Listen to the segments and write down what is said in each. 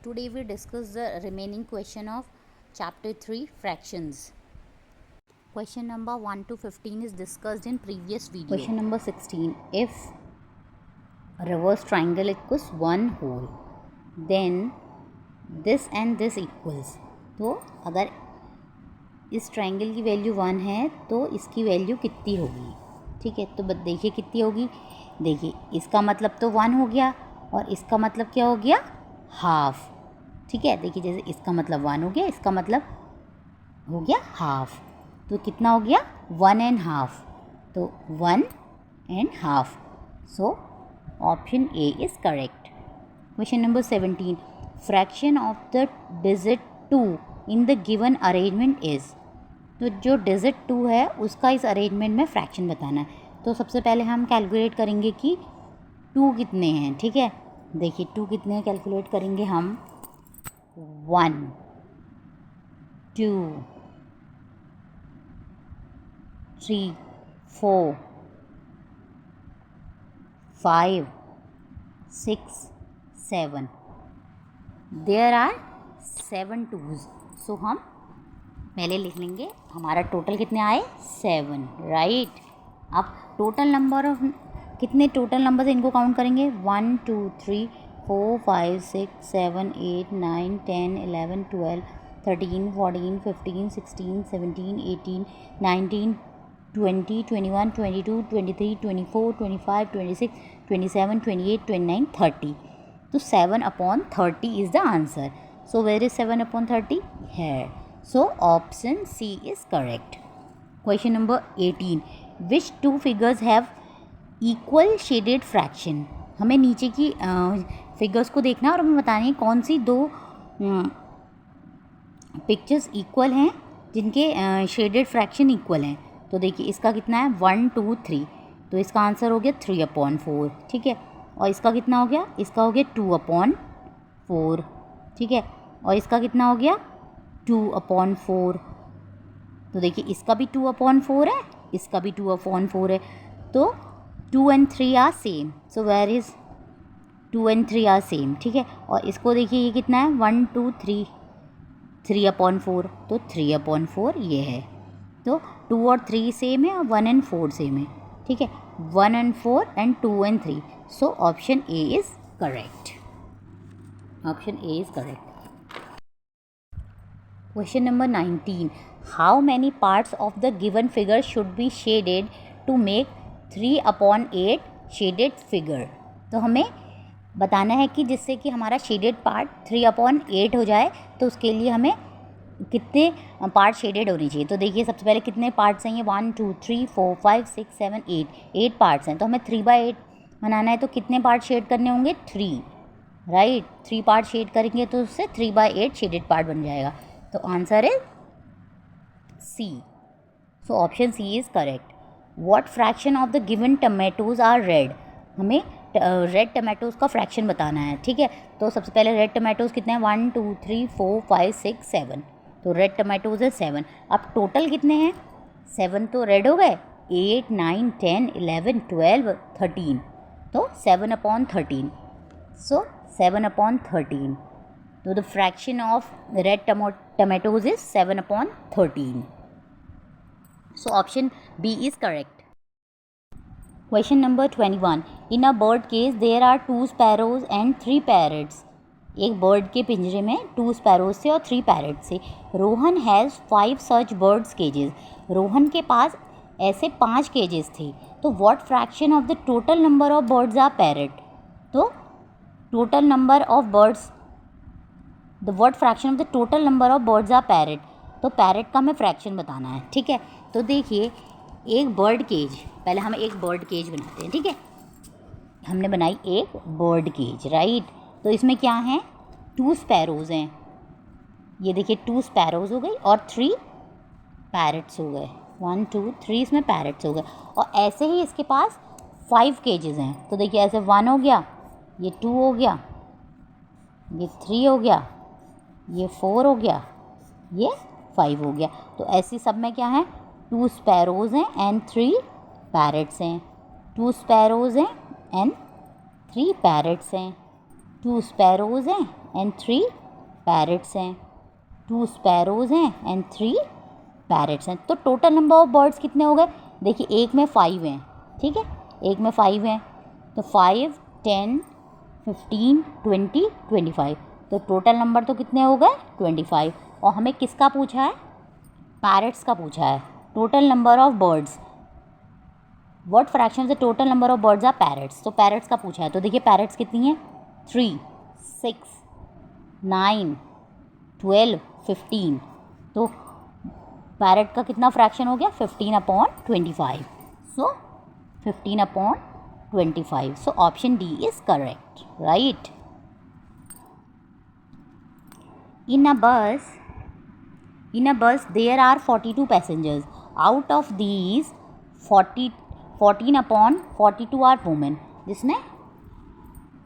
Today we discuss the remaining question of chapter 3 fractions. Question number 1 to 15 is discussed in previous video. Question number 16, if reverse triangle equals one whole, then this and this equals. तो अगर इस triangle की value 1 है तो इसकी value कितनी होगी? ठीक है, तो देखिए कितनी होगी. देखिए इसका मतलब तो 1 हो गया और इसका मतलब क्या हो गया? हाफ. ठीक है, देखिए जैसे इसका मतलब 1 हो गया, इसका मतलब हो गया हाफ. तो कितना हो गया? 1.5. तो 1.5. सो option A is correct. Question number 17, fraction of the digit 2 in the given arrangement is. तो जो डिजिट 2 है उसका इस अरेंजमेंट में फ्रैक्शन बताना है. तो सबसे पहले हम कैलकुलेट करेंगे कि 2 कितने हैं. ठीक है, देखिए 2 कितने हैं कैलकुलेट करेंगे हम. 1 2 3 4 5 6 7. There are 7 2s. सो हम पहले लिख लेंगे हमारा टोटल कितने आए? 7. राइट. अब टोटल नंबर ऑफ कितने टोटल नंबर इनको काउंट करेंगे. 1 2 3 4 5 6 7 8 9 10 11 12 13 14 15 16 17 18 19 20 21 22 23 24 25 26 27 28 29 30. तो 7/30 is the answer. So where is 7/30? Here. So option C is correct. Question number 18, which two figures have equal shaded fraction? हमें नीचे की फिगर्स को देखना है और हमें बताना है कौन सी दो पिक्चर्स इक्वल हैं जिनके शेडेड फ्रैक्शन इक्वल हैं. तो देखिए इसका कितना है? 1 2 3. तो इसका आंसर हो गया 3/4. ठीक है, और इसका कितना हो गया? इसका हो गया 2/4. ठीक है, और इसका कितना हो गया? 2/4. तो देखिए इसका भी 2/4 है, इसका भी 2/4 है. तो 2 and 3 are same. So where is 2 and 3 are same. ठीक है, और इसको देखिए ये कितना है? 1 2 3 3/4. तो 3/4 ये है. तो 2 और 3 सेम है और 1 and 4 सेम है. ठीक है, 1 and 4 and 2 and 3. So option A is correct. Option A is correct. Question number 19, how many parts of the given figure should be shaded to make 3/8 shaded figure? तो हमें बताना है कि जिससे कि हमारा शेडेड पार्ट 3/8 हो जाए तो उसके लिए हमें कितने पार्ट शेडेड होने चाहिए. तो देखिए सबसे पहले कितने पार्ट्स हैं? ये 1 2 3 4 5 6 7 8 पार्ट्स हैं. तो हमें 3/8 बनाना है तो कितने पार्ट शेड करने होंगे? 3. राइट, 3 पार्ट शेड करेंगे तो उससे 3/8 शेडेड पार्ट बन जाएगा. तो answer is C. So option C is correct. What fraction of the given tomatoes are red? हमें रेड टमाटोज़ का फ्रैक्शन बताना है. ठीक है, तो सबसे पहले रेड टमाटोज़ कितने हैं? 1 2 3 4 5 6 7. तो रेड टमाटोज़ है 7. अब टोटल कितने हैं? 7 तो रेड हो गए, 8 9 10 11 12 13. तो 7/13. सो 7/13. So the fraction of red tomatoes is 7/13. So option B is correct. Question number 21. In a bird cage there are 2 sparrows and 3 parrots. एक बर्ड के पिंजरे में 2 स्पैरोज थे और 3 पैरट थे. Rohan has 5 such birds cages. Rohan के पास ऐसे 5 केजेस थे. तो what fraction of the total number of birds are parrot? तो total number of birds what fraction of the total number of birds are parrot. तो पैरट का हमें फ्रैक्शन बताना है. ठीक है, तो देखिए एक बर्ड केज, पहले हम एक बर्ड केज बनाते हैं. ठीक है, हमने बनाई एक बर्ड केज. राइट, तो इसमें क्या हैं? 2 स्पैरोज़ हैं. ये देखिए 2 स्पैरोज़ हो गई और 3 पैरट्स हो गए. 1 2 3 इसमें पैरट्स हो गए. और ऐसे ही इसके पास 5 केजेस हैं. तो देखिए ऐसे 1 हो गया, ये 2 हो गया, ये 3 हो गया, ये 4 हो गया, ये 5 हो गया. तो ऐसी सब में क्या है? 2 स्पैरोज़ हैं एंड 3 पैरट्स हैं. 2 स्पैरोज़ हैं एंड 3 पैरट्स हैं. 2 स्पैरोज़ हैं एंड 3 पैरट्स हैं, 2 स्पैरोज़ हैं एंड 3 पैरट्स हैं। तो टोटल नंबर ऑफ बर्ड्स कितने हो गए? देखिए एक में 5 हैं, ठीक है, एक में 5 हैं, तो 5, 10, 15, 20, 25, तो टोटल नंबर तो कितने हो गए? 25। और हमें किसका पूछा है? पैरट्स का पूछा है। Total number of birds, what fraction of the total number of birds are parrots, तो पैरट्स का पूछा है। तो देखिए पैरट्स कितनी हैं? 3, 6, 9, 12, 15, तो पैरट का कितना फ्रैक्शन हो गया? 15/25, सो 15/25, सो option D is correct, right. In a bus there are 42 passengers. Out of these 14/42 are women. जिसमें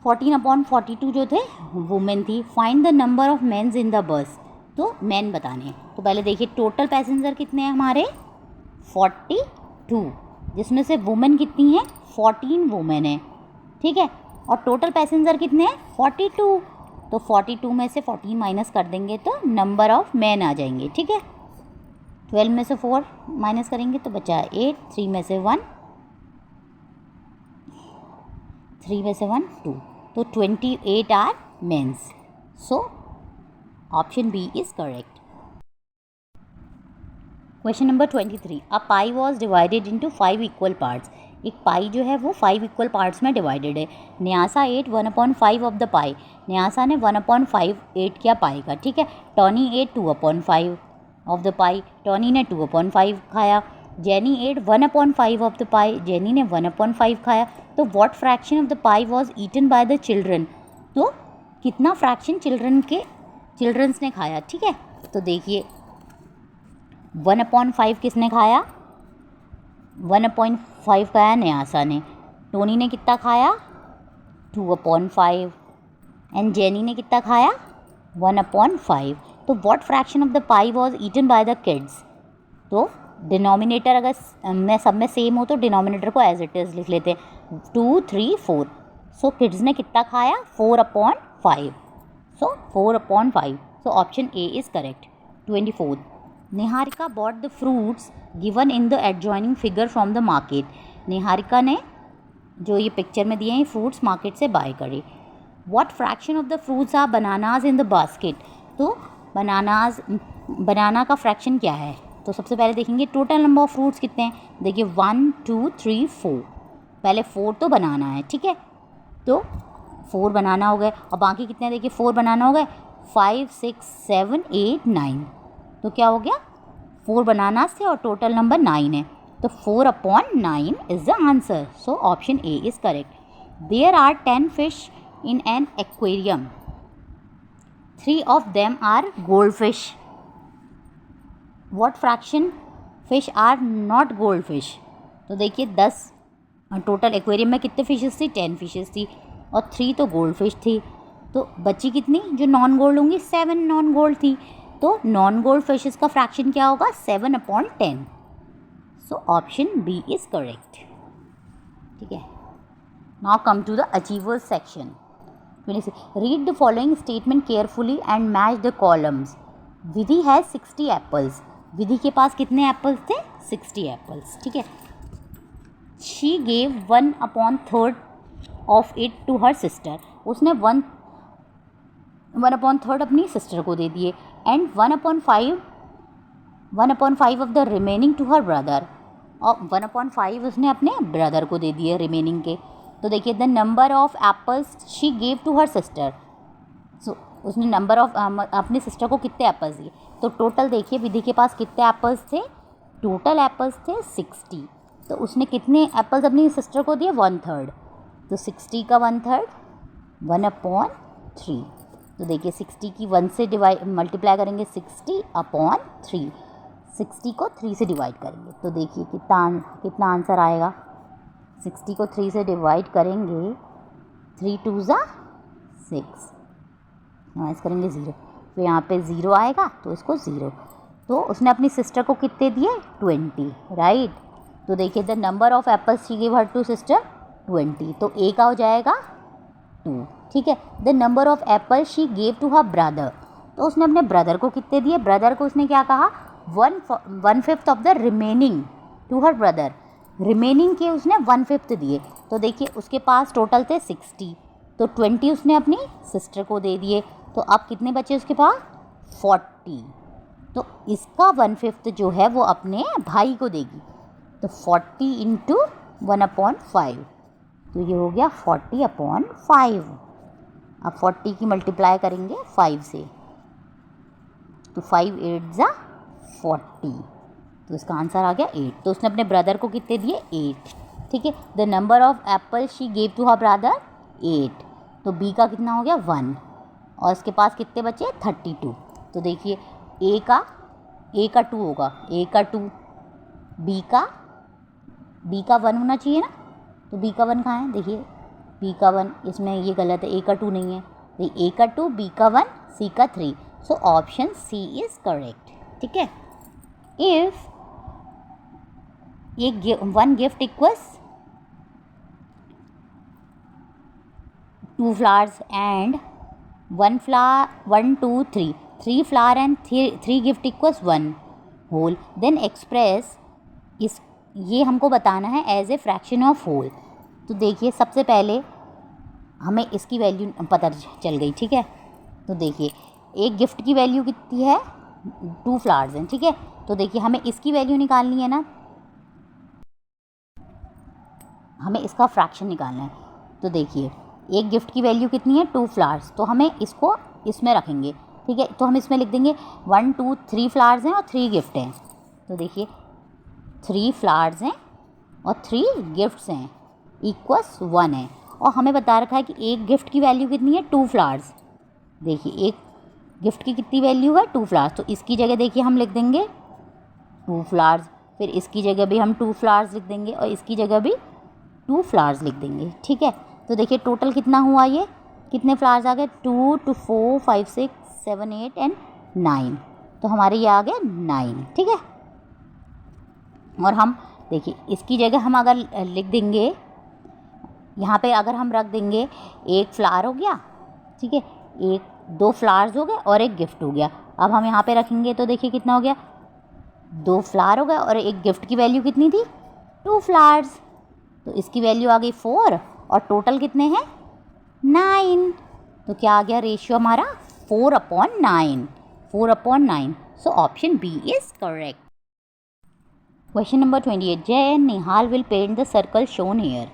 14/42 जो थे वुमेन थी। Find the number of mens in the bus, तो मैन बताने। तो पहले देखिए टोटल पैसेंजर कितने हैं हमारे? 42, जिसमें से वुमेन कितनी है? 14 वुमेन है, ठीक है। और टोटल पैसेंजर कितने हैं? 42, तो 42 में से 14 माइनस कर देंगे तो नंबर ऑफ मैन आ जाएंगे, ठीक है। 12 में से 4 माइनस करेंगे तो बचा 8, 3 में से 1, 3 में से 1, 2, तो 28 are mens, so option B is correct. Question number 23, a pie was divided into 5 equal parts. एक पाई जो है वो 5 इक्वल पार्ट्स में डिवाइडेड है। Nyasa ate 1/5 of the pie, Nyasa ने 1/5 एट किया पाई का, ठीक है। Tony ate 2/5 of the pie, Tony ने 2/5 खाया। Jenny ate 1/5 of the pie, Jenny ने 1/5 खाया। तो what fraction of the pie was eaten by the children, तो कितना फ्रैक्शन चिल्ड्रंस ने खाया, ठीक है। तो देखिए 1/5 किसने खाया? 1/5 खाया न्यासा ने। टोनी ने कितना खाया? 2/5, एंड जेनी ने कितना खाया? 1/5। तो what fraction of the pie was eaten by the kids, तो डिनोमिनेटर अगर सब में सेम हो तो डिनोमिनेटर को एज इट इज़ लिख लेते हैं, 2, 3, 4। सो किड्स ने कितना खाया? 4/5, so 4/5, so option A is correct. 24, Niharika bought the fruits given in the adjoining figure from the market. Niharika ने जो ये पिक्चर में दिए हैं फ्रूट्स मार्केट से बाय करे। What fraction of the fruits are bananas in the basket, तो banana का फ्रैक्शन क्या है? तो सबसे पहले देखेंगे टोटल नंबर ऑफ फ्रूट्स कितने हैं। देखिए 1, 2, 3, 4, पहले 4 तो बनाना है, ठीक है, तो 4 बनाना हो गए। और बाकी कितने? देखिए 4 बनाना हो गए, 5, 6, 7, 8, 9, तो क्या हो गया? 4 बनाना थे और टोटल नंबर 9 है, तो 4/9 is the answer, so option A is correct. There are 10 fish in an aquarium, 3 of them are goldfish. What fraction fish are not goldfish? तो देखिए 10 टोटल एक्वेरियम में कितने फिशेस थी? 10 फिशेस थी और 3 तो गोल्ड फिश थी, तो बची कितनी जो नॉन गोल्ड होंगी? 7 नॉन गोल्ड थी, तो नॉन गोल्ड फिशेस का फ्रैक्शन क्या होगा? 7/10, so option B is correct, ठीक है। Now come to the achievers section. Read the following statement carefully and match the columns. Vidhi has 60 apples. Vidhi के पास कितने एप्पल्स थे? 60 एप्पल्स, ठीक है। She gave 1/3 of it to her sister. उसने 1/3 अपनी सिस्टर को दे दिए, and 1/5 of the remaining to her brother, और 1/5 उसने अपने ब्रदर को दे दिए रिमेनिंग के। तो देखिए the number of apples she gave to her sister, so उसने नंबर ऑफ अपनी सिस्टर को कितने एप्पल्स दिए। तो टोटल देखिए विधि के पास कितने एप्पल्स थे? टोटल एप्पल्स थे 60, तो उसने कितने एप्पल्स अपनी सिस्टर को दिए? 1/3, तो 60 का 1/3 1/3। तो देखिए 60 की 1 से मल्टीप्लाई करेंगे 60/3, 60 को 3 से डिवाइड करेंगे, तो देखिए कितना आंसर आएगा। 60 को 3 से डिवाइड करेंगे, 3 2 ज़ा 6, माइनस करेंगे 0, तो यहाँ पे 0 आएगा, तो इसको 0। तो उसने अपनी सिस्टर को कितने दिए? 20, राइट। तो देखिए the number of apples she give her to sister 20, तो ए का हो जाएगा 2। ठीक है। The number of apple she gave to her brother, तो उसने अपने ब्रदर को कितने दिए, ब्रदर को उसने क्या कहा 1/5 of the remaining to her brother, remaining के उसने 1/5 दिए। तो देखिए उसके पास टोटल थे 60, तो 20 उसने अपनी सिस्टर को दे दिए, तो अब कितने बचे उसके पास 40, तो इसका 1/5 जो है वो अपने भाई को देगी, तो 40 इंटू 1/5, तो ये हो गया 40/5। अब 40 की मल्टीप्लाई करेंगे 5 से, तो 5 8 ज़ा 40, तो इसका आंसर आ गया 8। तो उसने अपने ब्रदर को कितने दिए 8, ठीक है। The number of apple she gave to her brother 8, तो बी का कितना हो गया 1, और इसके पास कितने बचे 32। तो देखिए ए का 2 होगा, ए का 2, बी का 1 होना चाहिए ना, तो बी का 1 कहाँ है, देखिए बी का 1, इसमें ये गलत है, ए का 2 नहीं है, तो ए का 2, बी का 1, सी का 3, so option C is correct, ठीक है। If one gift equals 2 flowers and 1 flower 1 2 3 3 flower and 3 gift equals 1 whole, then express इस ये हमको बताना है as a fraction of whole. तो देखिए सबसे पहले हमें इसकी वैल्यू पता चल गई, ठीक है। तो देखिए एक गिफ्ट की वैल्यू कितनी है 2 फ्लावर्स हैं, ठीक है। तो देखिए हमें इसकी वैल्यू निकालनी है ना, हमें इसका फ्रैक्शन निकालना है। तो देखिए एक गिफ्ट की वैल्यू कितनी है 2 फ्लावर्स, तो हमें इसको इसमें रखेंगे, ठीक है। तो हम इसमें लिख देंगे 1 2 3 फ्लावर्स हैं और 3 गिफ्ट हैं। तो देखिए 3 फ्लावर्स हैं और 3 गिफ्ट्स हैं इक्वल्स 1 है, और हमें बता रखा है कि एक गिफ्ट की वैल्यू कितनी है 2 फ्लावर्स। देखिए एक गिफ्ट की कितनी वैल्यू है 2 फ्लावर्स, तो इसकी जगह देखिए हम लिख देंगे 2 फ्लावर्स, फिर इसकी जगह भी हम 2 फ्लावर्स लिख देंगे और इसकी जगह भी 2 फ्लावर्स लिख देंगे, ठीक है। तो देखिए टोटल कितना हुआ, ये कितने फ्लावर्स आ गए 2 2 4 5 6 7 8 एंड 9, तो हमारे ये आ गए 9, ठीक है। और हम देखिए इसकी जगह हम अगर लिख देंगे यहाँ पे, अगर हम रख देंगे एक फ्लावर हो गया, ठीक है, 2 फ्लावर्स हो गए और एक गिफ्ट हो गया। अब हम यहाँ पे रखेंगे तो देखिए कितना हो गया 2 फ्लावर हो गए और एक गिफ्ट की वैल्यू कितनी थी 2 फ्लावर्स, तो इसकी वैल्यू आ गई 4 और टोटल कितने हैं 9, तो क्या आ गया रेशियो हमारा 4/9, 4/9, so option B is correct. Question number 28, Jay and Nihal will paint the circle shown here,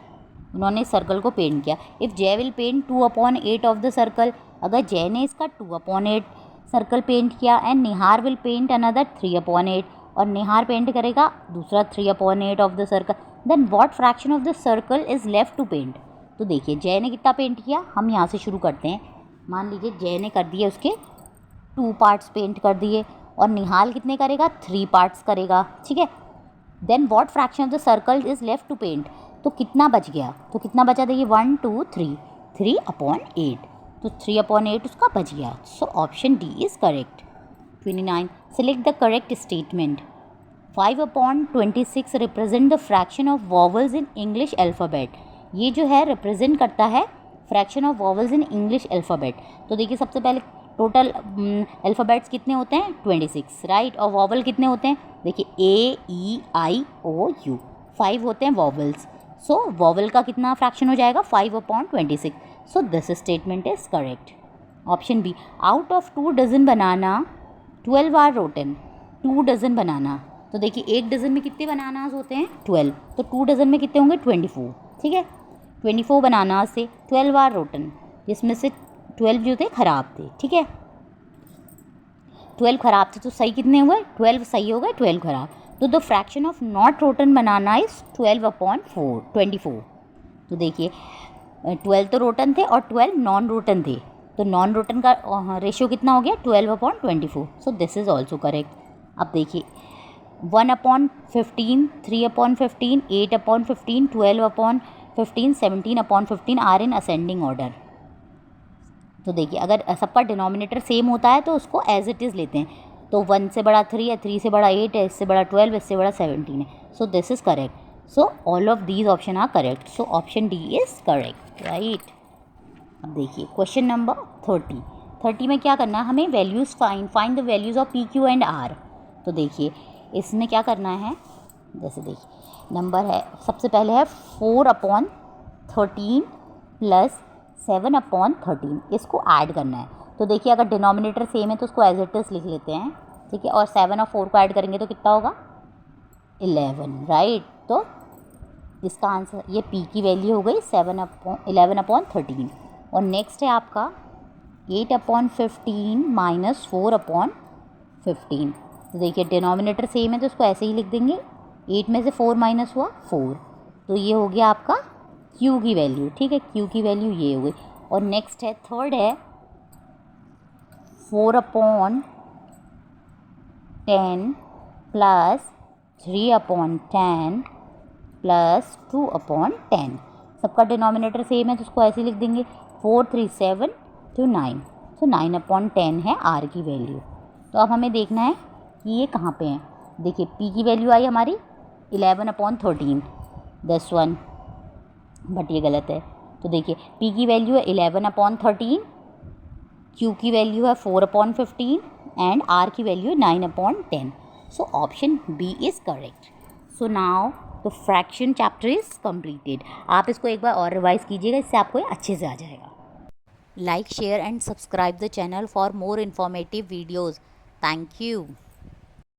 उन्होंने सर्कल को पेंट किया। If Jay will paint 2/8 of the circle, अगर जय ने इसका 2/8 सर्कल पेंट किया, and Nihar will paint another 3/8, और निहार पेंट करेगा दूसरा 3/8 of the circle, then what fraction of the circle is left to paint. तो देखिए जय ने कितना पेंट किया, हम यहाँ से शुरू करते हैं। मान लीजिए जय ने कर दिए उसके 2 पार्ट्स पेंट कर दिए, और निहाल कितने करेगा 3 पार्ट्स करेगा, ठीक है। Then what fraction of the circle is left to paint, तो कितना बच गया, तो कितना बचा देखिए 1 2 3 3/8, तो 3/8 उसका बच गया, सो option D is correct. 29, select the correct statement. 5/26 represent the fraction of vowels in English alphabet, ये जो है रिप्रेजेंट करता है fraction of vowels in English alphabet. तो देखिए सबसे पहले टोटल अल्फ़ाबेट्स कितने होते हैं 26, राइट, और वॉवल कितने होते हैं, देखिए AEIOU 5 होते हैं वॉवल्स, सो वॉवल का कितना फ्रैक्शन हो जाएगा 5/26, so this statement is correct. Option B, out of 2 dozen banana 12 are rotten, 2 dozen banana, तो देखिए 1 डज़न में कितने बनानास होते हैं 12, तो 2 डज़न में कितने होंगे 24, ठीक है। 24 बनानास से 12 आर रोटन, जिसमें से 12 जो थे ख़राब थे, ठीक है। 12 ख़राब थे तो सही कितने हुए 12 सही हो गए 12 ख़राब, तो the fraction of not rotten banana is 12/24। तो देखिए 12 तो रोटन थे और 12 नॉन रोटन थे, तो नॉन रोटन का रेशियो कितना हो गया 12/24, सो दिस इज़ ऑल्सो करेक्ट। अब देखिए 1/15, 3/15, 8/15, 12/15, 17/15 आर इन असेंडिंग ऑर्डर। तो देखिए अगर सबका डिनोमिनेटर सेम होता है तो उसको एज इट इज़ लेते हैं, तो 1 से बड़ा 3 है, 3 से बड़ा 8 है, इससे बड़ा 12, इससे बड़ा 17 है, so this is correct. So all of these option are correct, so option D is correct, right. अब देखिए क्वेश्चन नंबर 30 में क्या करना है हमें, values find the values of P Q and R. तो देखिए इसमें क्या करना है, जैसे देखिए नंबर है, सबसे पहले है 4/13 प्लस 7/13, इसको ऐड करना है। तो देखिए अगर डिनोमिनेटर सेम है तो उसको एज इट इज़ लिख लेते हैं, ठीक है, और 7 और 4 को ऐड करेंगे तो कितना होगा 11, राइट। तो इसका आंसर ये p की वैल्यू हो गई 11/13। और नेक्स्ट है आपका 8/15 माइनस 4/15। तो देखिए डिनोमिनेटर सेम है तो उसको ऐसे ही लिख देंगे, 8 में से 4 माइनस हुआ 4, तो ये हो गया आपका q की वैल्यू, ठीक है, q की वैल्यू ये हो गई। और नेक्स्ट है थर्ड है 4/10 प्लस 3/10 प्लस 2/10। सबका डिनोमिनेटर सेम है तो उसको ऐसे लिख देंगे 4 3 7 to 9, तो 9/10 है r की वैल्यू। तो अब हमें देखना है कि ये कहाँ पे है। देखिए p की वैल्यू आई हमारी 11/13, दिस वन, बट ये गलत है। तो देखिए p की वैल्यू है 11/13, q की वैल्यू है 4/15 एंड r की वैल्यू है 9/10। So option B is correct. So now the fraction chapter is completed. आप इसको एक बार और रिवाइज कीजिएगा, इससे आपको ये अच्छे से आ जाएगा। Like share and subscribe the channel for more informative videos. Thank you.